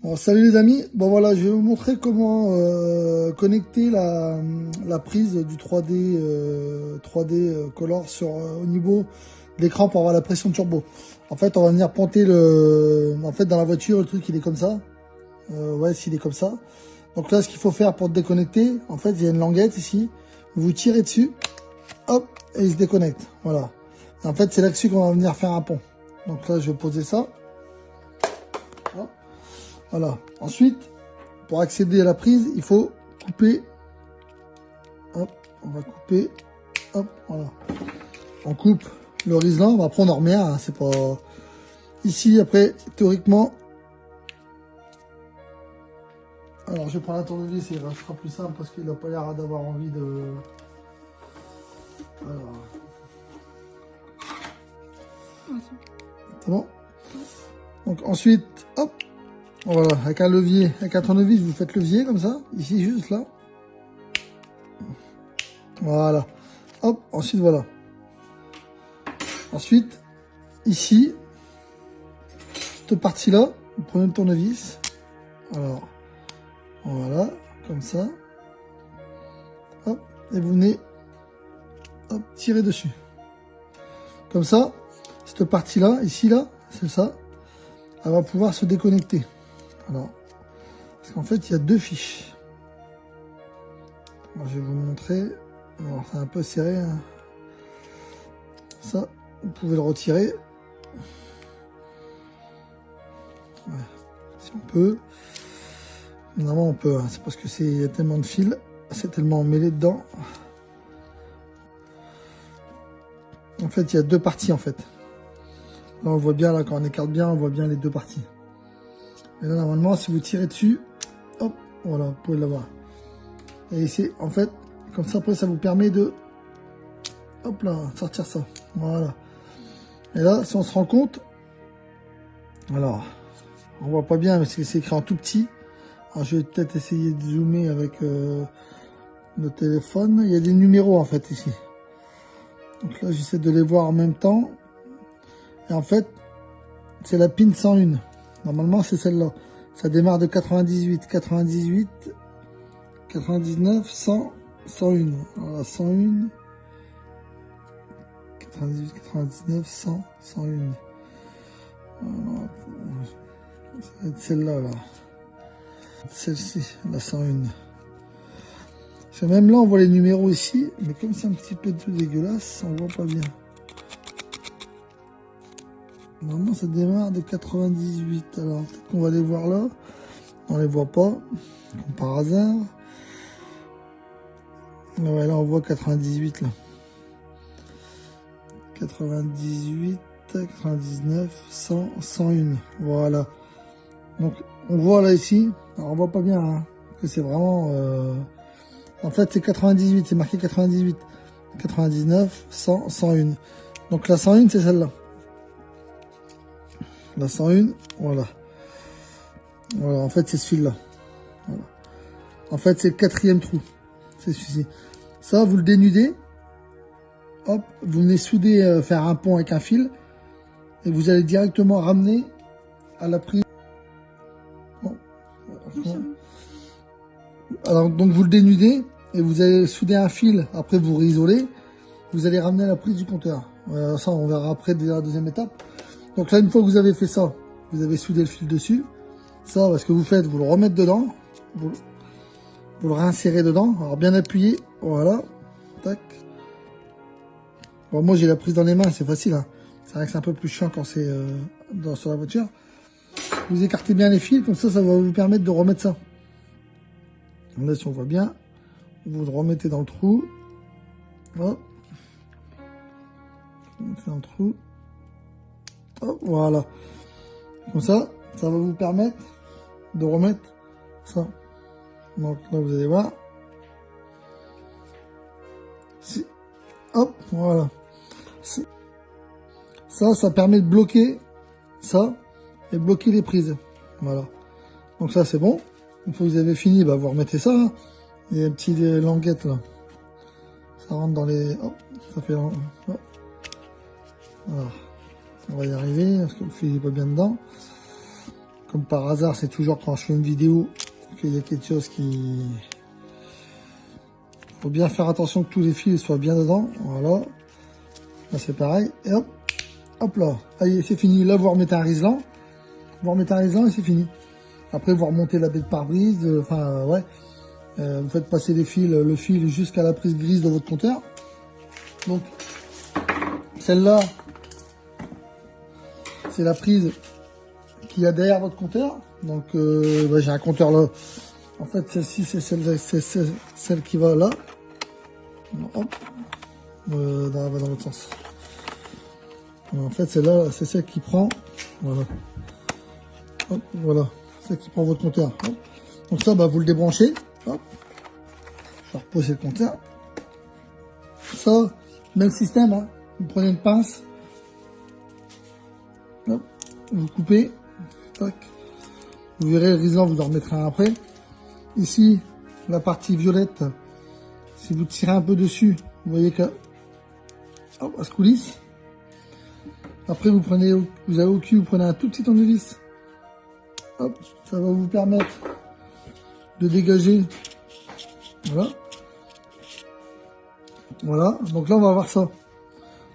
Bon, salut les amis, bon voilà, je vais vous montrer comment connecter la prise du 3D Color au niveau de l'écran pour avoir la pression turbo. En fait, on va venir ponter en fait, dans la voiture, le truc il est comme ça. Ouais, s'il est comme ça. Donc là, ce qu'il faut faire pour déconnecter, en fait, il y a une languette ici. Vous tirez dessus, hop, et il se déconnecte. Voilà. Et en fait, c'est là-dessus qu'on va venir faire un pont. Donc là, je vais poser ça. Hop. Voilà. Ensuite, pour accéder à la prise, il faut couper. Hop, on va couper. Hop, voilà. On coupe le riselant. Après, on en remet un. Hein, c'est pas... Ici, après, théoriquement... Alors, je vais prendre un tournevis et ce sera plus simple parce qu'il n'a pas l'air d'avoir envie de... Alors... C'est bon. Donc, ensuite, hop. Voilà, avec un levier, avec un tournevis, vous faites levier comme ça, ici juste là. Voilà. Hop, ensuite voilà. Ensuite, ici, cette partie-là, vous prenez le tournevis. Alors, voilà, comme ça. Hop, et vous venez, hop, tirer dessus. Comme ça, cette partie-là, ici là, c'est ça, elle va pouvoir se déconnecter. Alors, parce qu'en fait, il y a deux fiches. Alors, je vais vous montrer. Alors, c'est un peu serré. Hein. Ça, vous pouvez le retirer. Ouais, si on peut. Normalement, on peut. Hein. C'est parce que il y a tellement de fils. C'est tellement mêlé dedans. En fait, il y a deux parties, en fait. Là, on voit bien, là, quand on écarte bien, on voit bien les deux parties. Et là, normalement, si vous tirez dessus, hop, voilà, vous pouvez l'avoir. Et c'est, en fait, comme ça, après, ça vous permet de, hop là, sortir ça. Voilà. Et là, si on se rend compte, alors, on voit pas bien, parce que c'est écrit en tout petit. Alors, je vais peut-être essayer de zoomer avec le téléphone. Il y a des numéros, en fait, ici. Donc là, j'essaie de les voir en même temps. Et en fait, c'est la pin 101. Normalement, c'est celle-là. Ça démarre de 98, 98, 99, 100, 101. Voilà, 101, 98, 99, 100, 101. Voilà. Ça va être celle-là, là. Celle-ci, la 101. Parce que même là, on voit les numéros ici, mais comme c'est un petit peu tout dégueulasse, on voit pas bien. Normalement, ça démarre de 98. Alors, peut-être qu'on va les voir là. On les voit pas, comme par hasard. Ouais, là, on voit 98, là. 98, 99, 100, 101. Voilà. Donc, on voit là, ici. Alors, on voit pas bien, hein, que c'est vraiment... En fait, c'est 98. C'est marqué 98. 99, 100, 101. Donc, la 101, c'est celle-là. La 101, voilà. Voilà, en fait, c'est ce fil-là. Voilà. En fait, c'est le quatrième trou. C'est celui-ci. Ça, vous le dénudez. Hop, vous venez souder, faire un pont avec un fil. Et vous allez directement ramener à la prise. Bon. Alors, donc, vous le dénudez. Et vous allez souder un fil. Après, vous réisolez. Vous allez ramener à la prise du compteur. Ça, on verra après dès la deuxième étape. Donc là, une fois que vous avez fait ça, vous avez soudé le fil dessus. Ça, ce que vous faites, vous le remettez dedans. Vous le réinsérez dedans. Alors, bien appuyé. Voilà. Tac. Bon, moi, j'ai la prise dans les mains. C'est facile. Hein. C'est vrai que c'est un peu plus chiant quand c'est sur la voiture. Vous écartez bien les fils. Comme ça, ça va vous permettre de remettre ça. Là, si on voit bien, vous le remettez dans le trou. Hop. Vous le mettez dans le trou. Hop, voilà. Comme ça va vous permettre de remettre ça. Donc là, vous allez voir. Hop, voilà. Ça permet de bloquer ça et bloquer les prises. Voilà. Donc ça, c'est bon. Une fois que vous avez fini, bah, vous remettez ça. Hein. Il y a des petites languettes là. Ça rentre dans les... Hop, ça fait... Hop. Voilà. On va y arriver, parce que le fil n'est pas bien dedans. Comme par hasard, c'est toujours quand je fais une vidéo qu'il y a quelque chose qui... Faut bien faire attention que tous les fils soient bien dedans. Voilà. Là, c'est pareil. Et hop. Hop là. Allez, c'est fini. Là, vous remettez un riselant. Vous remettez un riselant et c'est fini. Après, vous remontez la baie de pare-brise. Enfin, ouais. Vous faites passer les fils, le fil jusqu'à la prise grise de votre compteur. Donc, celle-là, c'est la prise qu'il y a derrière votre compteur. Donc, j'ai un compteur là. En fait, celle-ci, c'est celle qui va là. Hop. Va dans l'autre sens. En fait, celle-là, c'est celle qui prend. Voilà. Hop, voilà. Celle qui prend votre compteur. Hop. Donc ça, vous le débranchez. Hop. Je vais reposer le compteur. Ça, même système. Hein. Vous prenez une pince. Hop. Vous coupez. Tac. Vous verrez, le riselant, vous en remettrez un après. Ici, la partie violette, si vous tirez un peu dessus, vous voyez que hop, elle se coulisse. Après, vous avez au cul, vous prenez un tout petit tournevis. Hop, ça va vous permettre de dégager. Voilà. Voilà. Donc là, on va voir ça.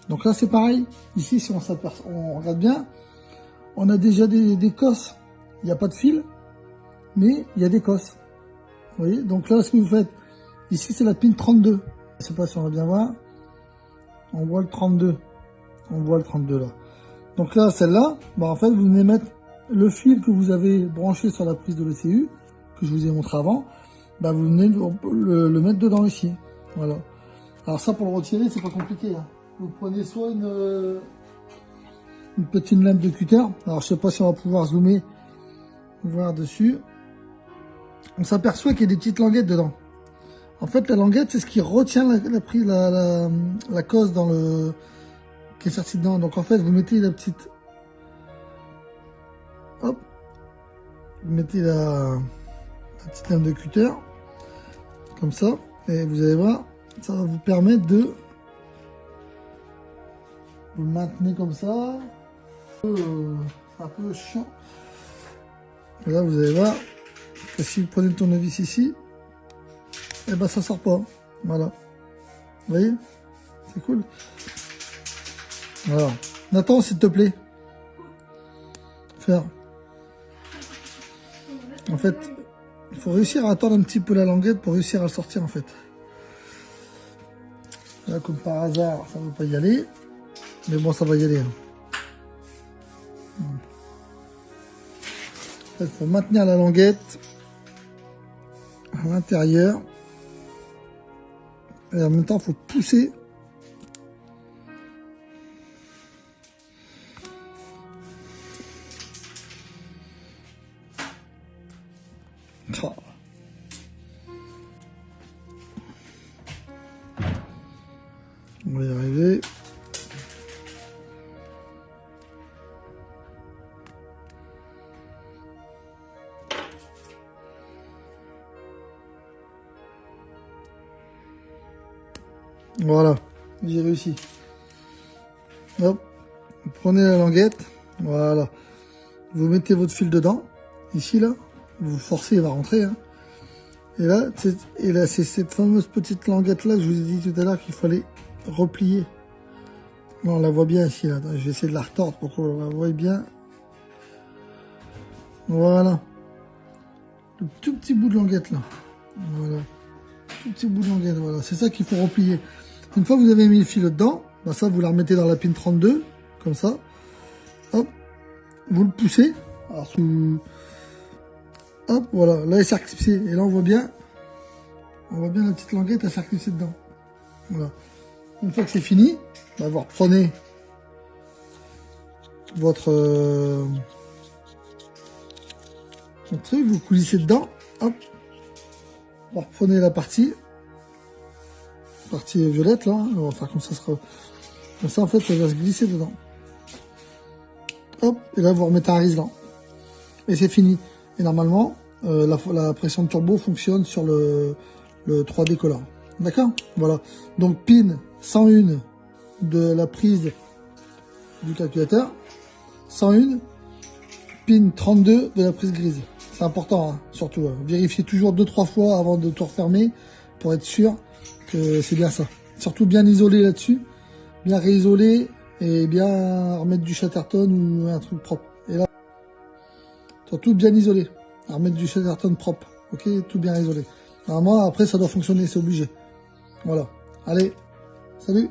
Donc là, c'est pareil. Ici, si on regarde bien, on a déjà des cosses. Il n'y a pas de fil, mais il y a des cosses. Vous voyez, donc là, ce que vous faites, ici, c'est la pin 32. Je sais pas si on va bien voir. On voit le 32. On voit le 32 là. Donc là, celle-là, en fait, vous venez mettre le fil que vous avez branché sur la prise de l'ECU, que je vous ai montré avant, vous venez le mettre dedans ici. Voilà. Alors ça, pour le retirer, c'est pas compliqué. Hein. Vous prenez soit une petite lame de cutter. Alors, je sais pas si on va pouvoir zoomer, voir dessus. On s'aperçoit qu'il y a des petites languettes dedans. En fait, la languette, c'est ce qui retient la cosse dans le qui est sortie dedans. Donc en fait, vous mettez la petite, hop, vous mettez la petite lame de cutter comme ça, et vous allez voir, ça va vous permettre de vous le maintenir comme ça. C'est un peu chiant. Et là, vous allez voir que si vous prenez le tournevis ici, et ça sort pas. Voilà. Vous voyez? C'est cool. Voilà. Nathan, s'il te plaît. Faire. En fait, il faut réussir à attendre un petit peu la languette pour réussir à le sortir, en fait. Là, comme par hasard, ça ne va pas y aller. Mais bon, ça va y aller. Hein. En fait, il faut maintenir la languette à l'intérieur. Et en même temps, il faut pousser. Oh. On va y arriver. Voilà, j'ai réussi. Hop, vous prenez la languette, voilà. Vous mettez votre fil dedans, ici là, vous forcez, il va rentrer. Hein. Et là, c'est cette fameuse petite languette là que je vous ai dit tout à l'heure qu'il fallait replier. Là, on la voit bien ici là. Je vais essayer de la retordre pour qu'on la voie bien. Voilà. Le tout petit bout de languette là. Voilà. Tout petit bout de languette, voilà. C'est ça qu'il faut replier. Une fois que vous avez mis le fil dedans, ça vous la remettez dans la pin 32, comme ça. Hop, vous le poussez. Alors, hop, voilà, là il est circlipsé. Et là on voit bien la petite languette à circlipsé dedans. Voilà. Une fois que c'est fini, vous reprenez votre truc, vous coulissez dedans. Hop, vous reprenez la partie violette là, on va faire comme ça sera. Comme ça en fait ça va se glisser dedans. Hop, et là vous remettez un riselant. Et c'est fini. Et normalement, la pression de turbo fonctionne sur le 3D color. D'accord? Voilà. Donc pin 101 de la prise du calculateur. 101. pin 32 de la prise grise. C'est important, hein, surtout. Vérifiez toujours 2-3 fois avant de tout refermer pour être sûr que c'est bien ça. Surtout bien isolé là-dessus, bien réisolé et bien remettre du Chatterton ou un truc propre. Et là, surtout bien isolé. Remettre du Chatterton propre. Ok, tout bien isolé. Normalement, après, ça doit fonctionner, c'est obligé. Voilà. Allez, salut!